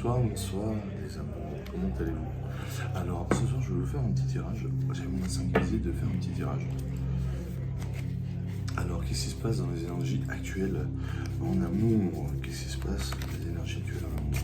Bonsoir les amours, comment allez-vous? Alors ce soir je vais vous faire un petit tirage, j'ai mon synchronisé de faire un petit tirage. Alors qu'est-ce qui se passe dans les énergies actuelles en amour? Qu'est-ce qui se passe dans les énergies actuelles en amour?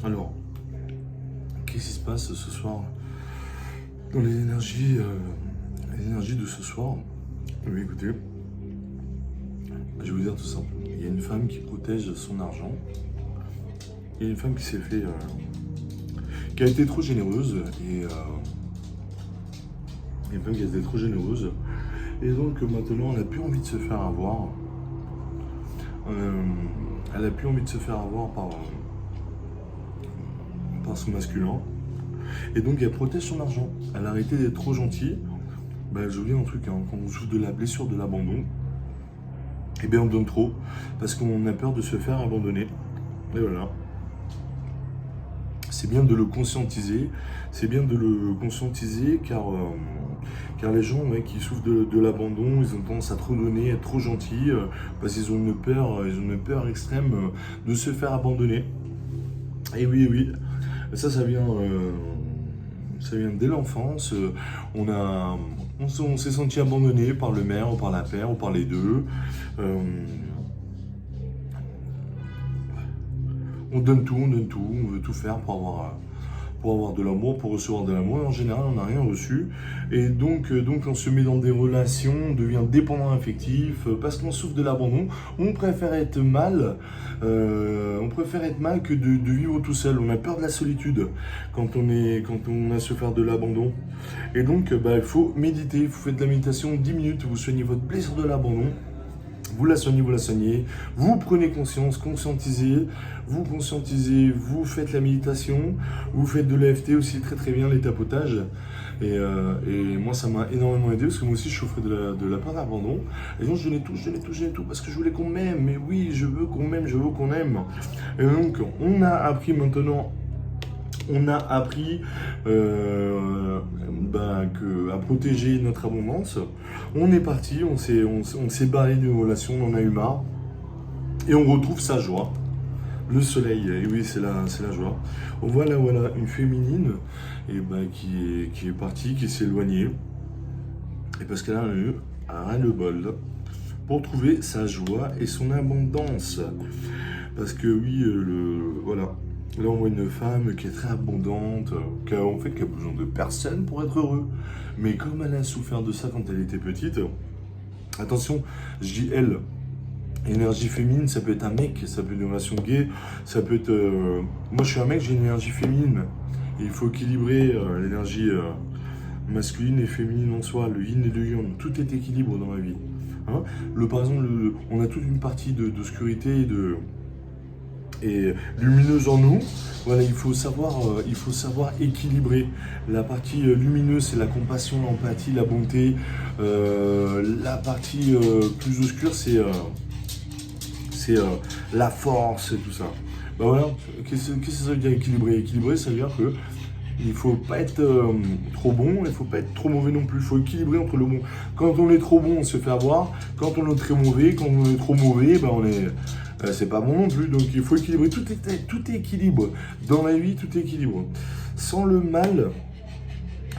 Alors, qu'est-ce qui se passe ce soir dans les énergies de ce soir? Oui, écoutez, je vais vous dire tout simple. Il y a une femme qui protège son argent. Il y a une femme qui s'est fait, qui a été trop généreuse et une femme qui a été trop généreuse. Et donc maintenant, elle n'a plus envie de se faire avoir. Elle n'a plus envie de se faire avoir par son masculin. Et donc elle protège son argent. Elle a arrêté d'être trop gentille. Ben, je vous dis un truc, hein, quand on souffre de la blessure de l'abandon, eh bien on donne trop. Parce qu'on a peur de se faire abandonner. Et voilà. C'est bien de le conscientiser. C'est bien de le conscientiser car les gens qui souffrent de l'abandon, ils ont tendance à trop donner, à être trop gentils, parce qu'ils ont une peur extrême de se faire abandonner. Et oui, oui. Ça vient dès l'enfance. On s'est senti abandonné par le mère ou par la père ou par les deux. On donne tout, on veut tout faire pour avoir de l'amour, pour recevoir de l'amour. En général, on n'a rien reçu. Et donc, on se met dans des relations, on devient dépendant affectif, parce qu'on souffre de l'abandon. On préfère être mal, que de vivre tout seul. On a peur de la solitude quand on a souffert de l'abandon. Et donc, il faut méditer, vous faites de la méditation 10 minutes, vous soignez votre blessure de l'abandon. Vous la soignez, vous prenez conscience, vous faites la méditation, vous faites de l'EFT aussi très très bien, les tapotages. Et moi ça m'a énormément aidé parce que moi aussi je souffrais de la peur d'abandon. Et donc je donnais tout parce que je voulais qu'on m'aime. Mais oui, je veux qu'on m'aime, je veux qu'on aime. Et donc on a appris maintenant. À protéger notre abondance. On est parti, on s'est barré d'une relation, on en a eu marre. Et on retrouve sa joie. Le soleil, et oui, c'est la joie. On voit là, voilà, une féminine qui est partie, qui s'est éloignée. Et parce qu'elle a eu un ras-le-bol pour trouver sa joie et son abondance. Parce que oui, voilà. Là, on voit une femme qui est très abondante, qui a besoin de personne pour être heureux. Mais comme elle a souffert de ça quand elle était petite, attention, je dis elle, énergie féminine, ça peut être un mec, ça peut être une relation gay, ça peut être... Moi, je suis un mec, j'ai une énergie féminine. Et il faut équilibrer l'énergie masculine et féminine en soi, le yin et le yang. Tout est équilibre dans la vie. Hein, par exemple, on a toute une partie d'obscurité et lumineuse en nous. Voilà, il faut savoir équilibrer. La partie lumineuse, c'est la compassion, l'empathie, la bonté. La partie plus obscure, c'est la force et tout ça. Voilà, qu'est-ce que ça veut dire équilibrer? Équilibrer, ça veut dire que il faut pas être trop bon, il faut pas être trop mauvais non plus. Il faut équilibrer entre le bon. Quand on est trop bon, on se fait avoir. Quand on est très mauvais, quand on est trop mauvais, c'est pas bon non plus. Donc il faut équilibrer. Tout est équilibre. Dans la vie, tout est équilibre. Sans le mal,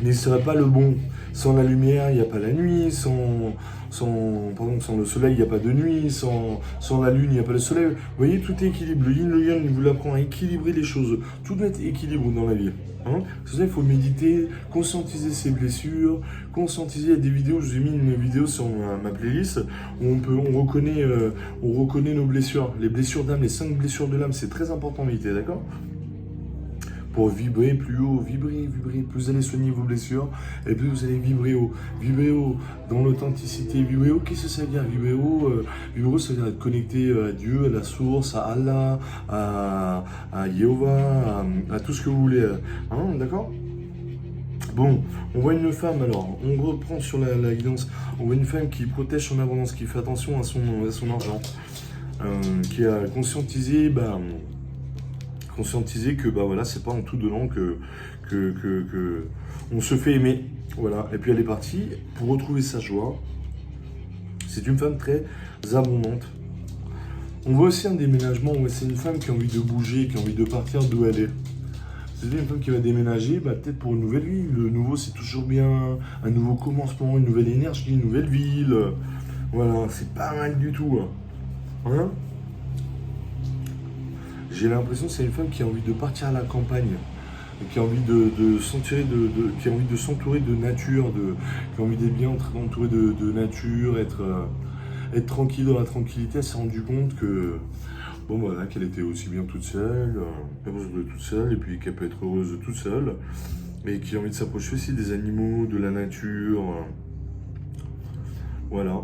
il ne serait pas le bon. Sans la lumière, il n'y a pas la nuit. sans le soleil, il n'y a pas de nuit, sans la lune, il n'y a pas le soleil. Vous voyez, tout est équilibre. Le yin, le yang, il vous apprend à équilibrer les choses. Tout doit être équilibre dans la vie. Hein, c'est ça, il faut méditer, conscientiser ses blessures, conscientiser. Il y a des vidéos, je vous ai mis une vidéo sur ma playlist où on reconnaît nos blessures, les blessures d'âme, les 5 blessures de l'âme. C'est très important de méditer, d'accord? Pour vibrer plus haut, vibrer. Plus vous allez soigner vos blessures, et plus vous allez vibrer haut. Vibrer haut dans l'authenticité. Vibrer haut, qu'est-ce que ça veut dire? Vibrer haut, ça veut dire être connecté à Dieu, à la source, à Allah, à Jéhovah, à tout ce que vous voulez. Hein, d'accord? Bon, on voit une femme alors, on reprend sur la guidance, on voit une femme qui protège son abondance, qui fait attention à son argent, qui a conscientisé, que voilà, c'est pas en tout donnant que on se fait aimer. Voilà. Et puis elle est partie pour retrouver sa joie. C'est une femme très abondante. On voit aussi un déménagement, c'est une femme qui a envie de bouger, qui a envie de partir d'où elle est. C'est une femme qui va déménager, peut-être pour une nouvelle vie. Le nouveau, c'est toujours bien. Un nouveau commencement, une nouvelle énergie, une nouvelle ville. Voilà, c'est pas mal du tout. Hein? J'ai l'impression que c'est une femme qui a envie de partir à la campagne, qui a envie qui a envie de s'entourer de nature, qui a envie d'être bien entourée de nature, être tranquille dans la tranquillité. Elle s'est rendue compte que qu'elle était aussi bien toute seule, heureuse de toute seule, et puis qu'elle peut être heureuse de toute seule, et qui a envie de s'approcher aussi des animaux, de la nature. Voilà.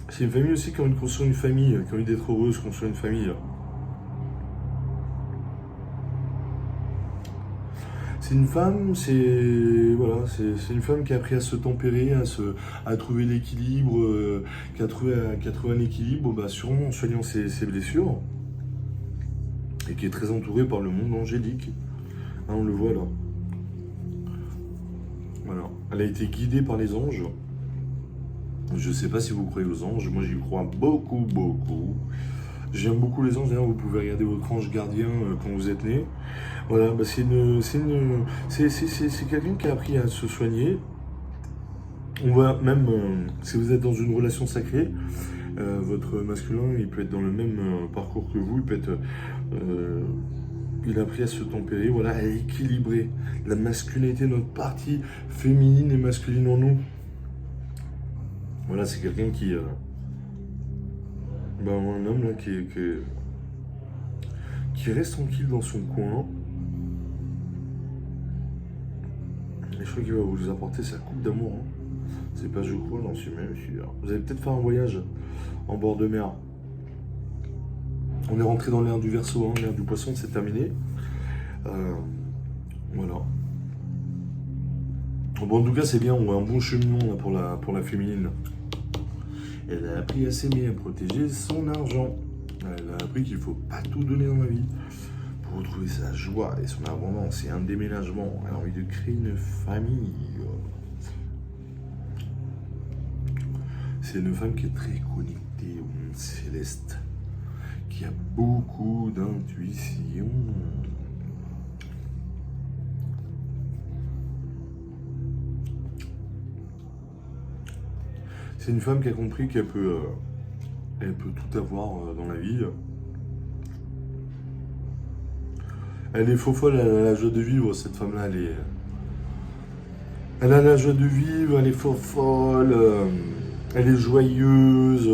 C'est une famille aussi qui a envie de construire une famille, qui a envie d'être heureuse, construire une famille. C'est une femme, c'est une femme qui a appris à se tempérer, à trouver l'équilibre, qui a trouvé un équilibre, sûrement en soignant ses blessures, et qui est très entourée par le monde angélique. Hein, on le voit là. Voilà. Elle a été guidée par les anges. Je ne sais pas si vous croyez aux anges, moi j'y crois beaucoup. J'aime beaucoup les anges, d'ailleurs vous pouvez regarder votre ange gardien quand vous êtes né. Voilà, c'est quelqu'un qui a appris à se soigner. On voit même, si vous êtes dans une relation sacrée, votre masculin, il peut être dans le même parcours que vous, il a appris à se tempérer, voilà, à équilibrer la masculinité, notre partie féminine et masculine en nous. Voilà, c'est quelqu'un qui... un homme là, qui reste tranquille dans son coin. Et je crois qu'il va vous apporter sa coupe d'amour. Hein. C'est pas je crois, j'en suis même sûr. Vous allez peut-être faire un voyage en bord de mer. On est rentré dans l'ère du Verseau, l'ère du Poisson, c'est terminé. Voilà. Bon, en tout cas, c'est bien, on voit un bon cheminement là, pour la féminine. Elle a appris à s'aimer, à protéger son argent. Elle a appris qu'il ne faut pas tout donner dans la vie. Pour retrouver sa joie et son abondance et un déménagement. Elle a envie de créer une famille. C'est une femme qui est très connectée au monde céleste. Qui a beaucoup d'intuition. C'est une femme qui a compris qu'elle peut tout avoir dans la vie. Elle est faux folle, elle a la joie de vivre, cette femme-là, elle a la joie de vivre, elle est faux folle, elle est joyeuse.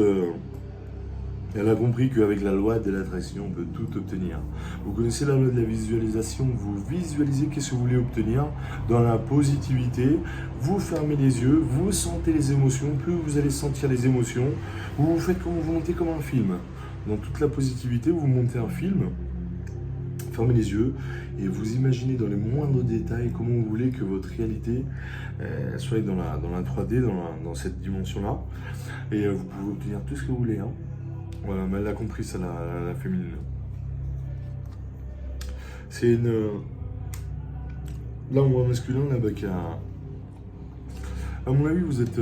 Elle a compris qu'avec la loi de l'attraction, on peut tout obtenir. Vous connaissez la loi de la visualisation, vous visualisez qu'est-ce que vous voulez obtenir dans la positivité, vous fermez les yeux, vous sentez les émotions, plus vous allez sentir les émotions, vous faites comme vous montez comme un film. Dans toute la positivité, vous montez un film, fermez les yeux et vous imaginez dans les moindres détails comment vous voulez que votre réalité soit dans la 3D, dans cette dimension-là. Et vous pouvez obtenir tout ce que vous voulez. Hein. Voilà, mais elle a compris ça, la féminine. C'est une... Là, on voit un masculin, là, qui a... À mon avis, vous êtes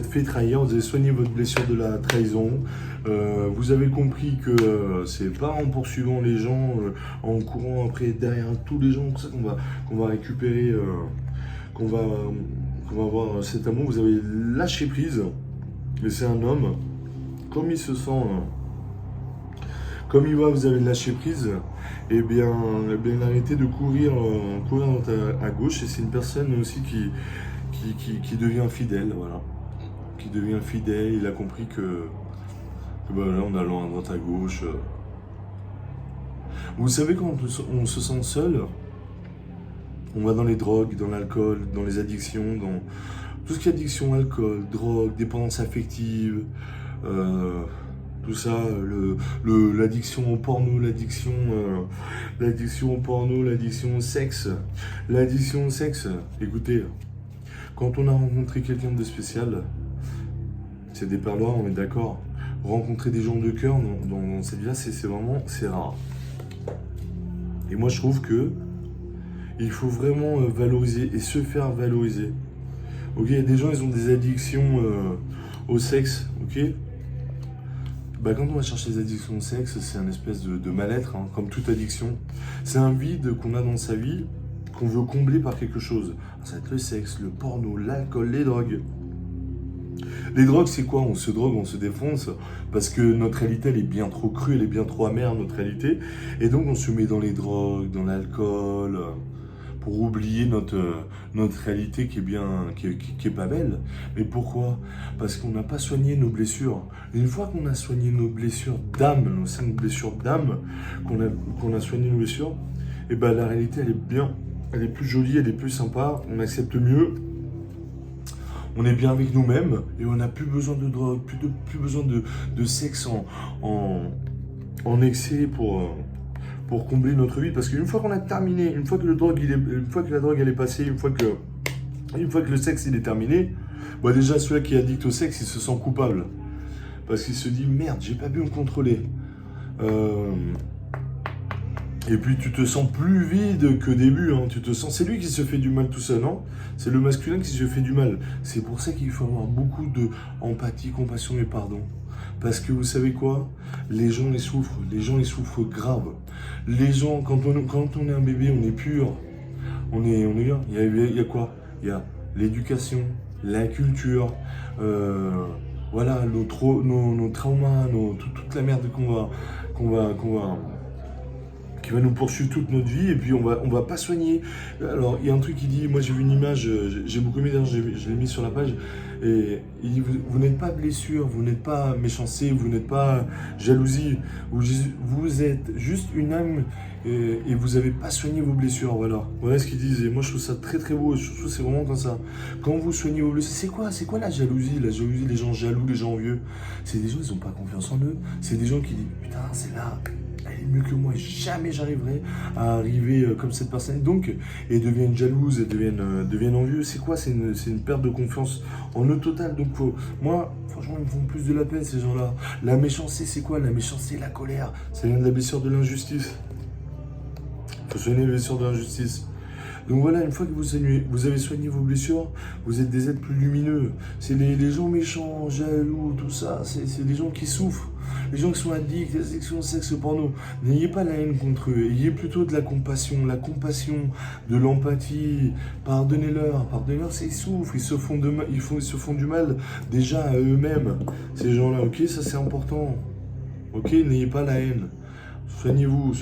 fait trahir, vous avez soigné votre blessure de la trahison. Vous avez compris que c'est pas en poursuivant les gens, en courant après derrière tous les gens, comme ça qu'on va récupérer, qu'on qu'on va avoir cet amour, vous avez lâché prise, et c'est un homme, comme il se sent, comme il voit, vous avez lâché prise, il a arrêté de courir à gauche, et c'est une personne aussi qui devient fidèle, voilà. Qui devient fidèle, il a compris que là, en allant à droite à gauche. Vous savez, quand on se sent seul, on va dans les drogues, dans l'alcool, dans les addictions, dans tout ce qui est addiction, alcool, drogue, dépendance affective, tout ça, l'addiction au porno, l'addiction au porno, l'addiction au sexe. L'addiction au sexe, écoutez, quand on a rencontré quelqu'un de spécial, c'est des perloirs, on est d'accord. Rencontrer des gens de cœur dans cette vie-là, c'est rare. Et moi, je trouve que il faut vraiment valoriser et se faire valoriser. Ok, il y a des gens, ils ont des addictions au sexe, ok. Bah, quand on va chercher des addictions au sexe, c'est un espèce de mal-être, hein, comme toute addiction. C'est un vide qu'on a dans sa vie, qu'on veut combler par quelque chose. Ça va être le sexe, le porno, l'alcool, les drogues. Les drogues, c'est quoi? On se drogue, on se défonce, parce que notre réalité, elle est bien trop crue, elle est bien trop amère, notre réalité. Et donc, on se met dans les drogues, dans l'alcool, pour oublier notre réalité qui est pas belle. Mais pourquoi? Parce qu'on n'a pas soigné nos blessures. Et une fois qu'on a soigné nos blessures d'âme, nos 5 blessures d'âme, qu'on a soigné nos blessures, et ben la réalité, elle est plus jolie, elle est plus sympa, on accepte mieux. On est bien avec nous-mêmes et on n'a plus besoin de drogue, plus besoin de sexe en excès pour combler notre vie. Parce qu'une fois qu'on a terminé, une fois que la drogue elle est passée, une fois que le sexe il est terminé, bah déjà celui-là qui est addict au sexe, il se sent coupable. Parce qu'il se dit merde, j'ai pas pu me contrôler. Et puis tu te sens plus vide qu'au début, hein. C'est lui qui se fait du mal tout seul, non? C'est le masculin qui se fait du mal. C'est pour ça qu'il faut avoir beaucoup de empathie, compassion et pardon. Parce que vous savez quoi? Les gens ils souffrent grave. Les gens, quand on est un bébé, on est pur. On est bien. Il y a quoi? Il y a l'éducation, la culture, voilà, nos traumas, toute la merde qui va nous poursuivre toute notre vie, et puis on va pas soigner. Alors, il y a un truc qui dit, moi j'ai vu une image, j'ai beaucoup aimé, je l'ai mis sur la page, et il dit, vous n'êtes pas blessure, vous n'êtes pas méchanceté, vous n'êtes pas jalousie, vous êtes juste une âme, et vous n'avez pas soigné vos blessures, voilà. Voilà ce qu'ils disent, et moi je trouve ça très très beau, je trouve que c'est vraiment comme ça. Quand vous soignez vos blessures, c'est quoi la jalousie? La jalousie, les gens jaloux, les gens envieux, c'est des gens, ils n'ont pas confiance en eux, c'est des gens qui disent, putain, c'est là, elle est mieux que moi, jamais j'arriverai à arriver comme cette personne. Donc, et deviennent jalouses, et deviennent envieux. C'est quoi? C'est une perte de confiance en eux totale. Donc, moi, franchement, ils me font plus de la peine, ces gens-là. La méchanceté, c'est quoi? La méchanceté, la colère, ça vient de la blessure de l'injustice. Il faut soigner les blessures de l'injustice. Donc voilà, une fois que vous avez soigné vos blessures, vous êtes des êtres plus lumineux. C'est les gens méchants, jaloux, tout ça, c'est les gens qui souffrent. Les gens qui sont addicts, les addictions au sexe, au porno. N'ayez pas la haine contre eux, ayez plutôt de la compassion, de l'empathie. Pardonnez-leur, ils souffrent, ils se font du mal déjà à eux-mêmes, ces gens-là, ok? Ça c'est important, ok? N'ayez pas la haine. Soignez-vous,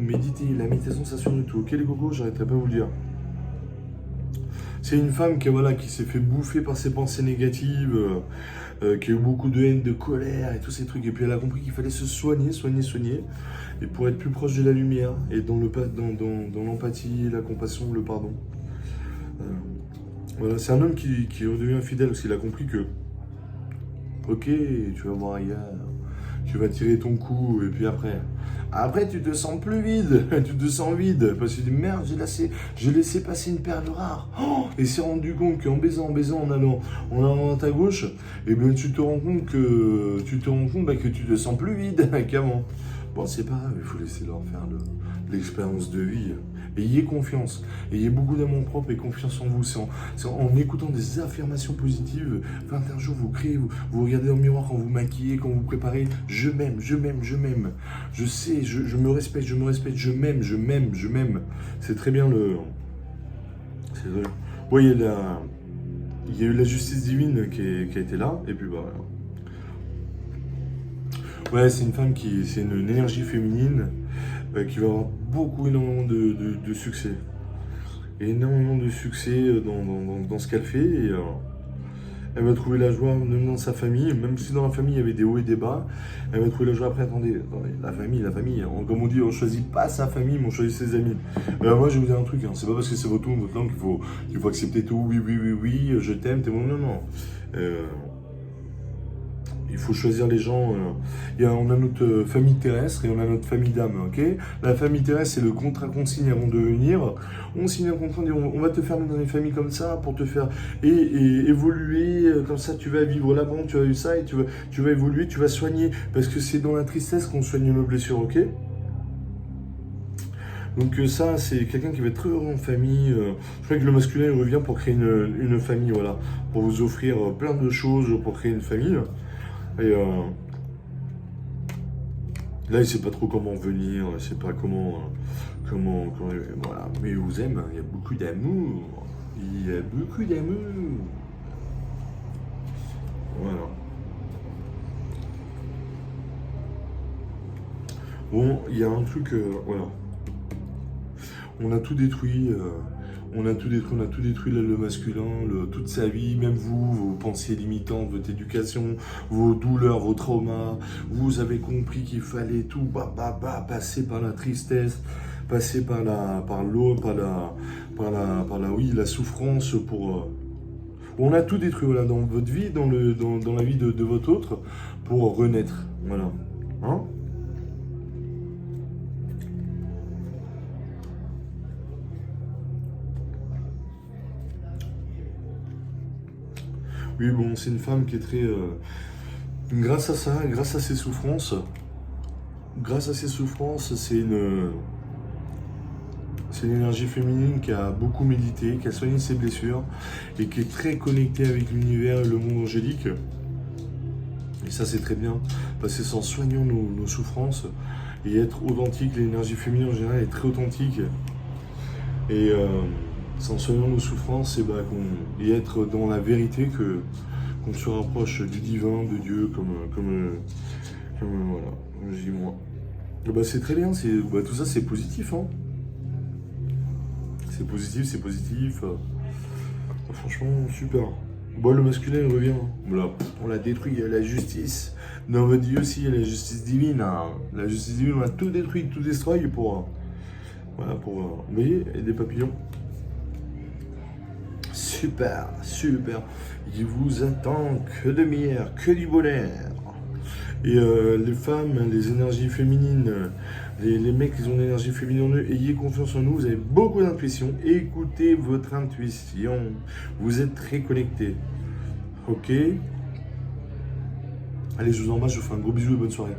méditez, la méditation ça soigne tout, ok les cocos, j'arrêterai pas de vous le dire. C'est une femme qui s'est fait bouffer par ses pensées négatives, qui a eu beaucoup de haine, de colère et tous ces trucs, et puis elle a compris qu'il fallait se soigner, et pour être plus proche de la lumière, et dans l'empathie, la compassion, le pardon. Voilà, c'est un homme qui redevient fidèle, parce qu'il a compris que, ok, tu vas voir ailleurs, tu vas tirer ton coup, et puis après tu te sens plus vide, tu te sens vide, parce que tu dis merde, j'ai laissé passer une perle rare, et s'est rendu compte qu'en baisant, en allant à ta gauche, et bien tu te rends compte que tu te sens plus vide qu'avant. Bon, c'est pas grave, il faut laisser leur faire l'expérience de vie. Ayez confiance, ayez beaucoup d'amour propre et confiance en vous. C'est en écoutant des affirmations positives. 21 jours, vous créez, vous regardez dans le miroir quand vous maquillez, quand vous préparez. Je m'aime. Je sais, je me respecte, je m'aime. C'est très bien le... Vous voyez, il y a eu la justice divine qui a été là, et puis bah voilà. Ouais, c'est une femme c'est une énergie féminine qui va avoir énormément de succès. Énormément de succès dans ce qu'elle fait, et elle va trouver la joie même dans sa famille, même si dans la famille il y avait des hauts et des bas, elle va trouver la joie après. Attendez, la famille, comme on dit, on choisit pas sa famille, mais on choisit ses amis. Moi je vais vous dire un truc, hein, c'est pas parce que c'est votre langue qu'il faut accepter tout, oui, je t'aime, t'es bon, non. Il faut choisir les gens. On a notre famille terrestre et on a notre famille d'âme, ok? La famille terrestre, c'est le contrat qu'on signe avant de venir. On signe un contrat, on va te faire dans des familles comme ça pour te faire et évoluer. Comme ça, tu vas vivre là-bas, tu as eu ça et tu vas évoluer, tu vas soigner. Parce que c'est dans la tristesse qu'on soigne nos blessures, ok? Donc ça, c'est quelqu'un qui va être très heureux en famille. Je crois que le masculin il revient pour créer une famille, voilà. Pour vous offrir plein de choses pour créer une famille. Et là, il sait pas trop comment venir, il sait pas comment, voilà. Mais il vous aime, il y a beaucoup d'amour. Il y a beaucoup d'amour. Voilà. Bon, il y a un truc, voilà. On a tout détruit. On a tout détruit le masculin, toute sa vie, même vous, vos pensées limitantes, votre éducation, vos douleurs, vos traumas. Vous avez compris qu'il fallait tout passer par la tristesse, passer par la souffrance pour. On a tout détruit, voilà, dans votre vie, dans la vie de votre autre, pour renaître, voilà. Hein? Oui, bon, c'est une femme qui est très... grâce à ça, grâce à ses souffrances, c'est une énergie féminine qui a beaucoup médité, qui a soigné ses blessures et qui est très connectée avec l'univers et le monde angélique. Et ça, c'est très bien, parce que c'est en soignant nos souffrances et être authentique, l'énergie féminine en général est très authentique. Et c'est en soignant nos souffrances et être dans la vérité qu'on se rapproche du divin, de Dieu, comme voilà, je dis moi. C'est très bien, tout ça c'est positif, hein. C'est positif. Franchement, super. Le masculin il revient. Voilà, on l'a détruit, il y a la justice. Dans votre vie aussi, il y a la justice divine. Hein. La justice divine, on a tout détruit, tout destroy pour... vous voyez, et des papillons. Super. Il vous attend que de meilleur, que du bonheur. Et les femmes, les énergies féminines, les mecs qui ont une énergie féminine en eux, ayez confiance en nous, vous avez beaucoup d'intuition. Écoutez votre intuition. Vous êtes très connectés. Ok? Allez, je vous embrasse, je vous fais un gros bisou et bonne soirée.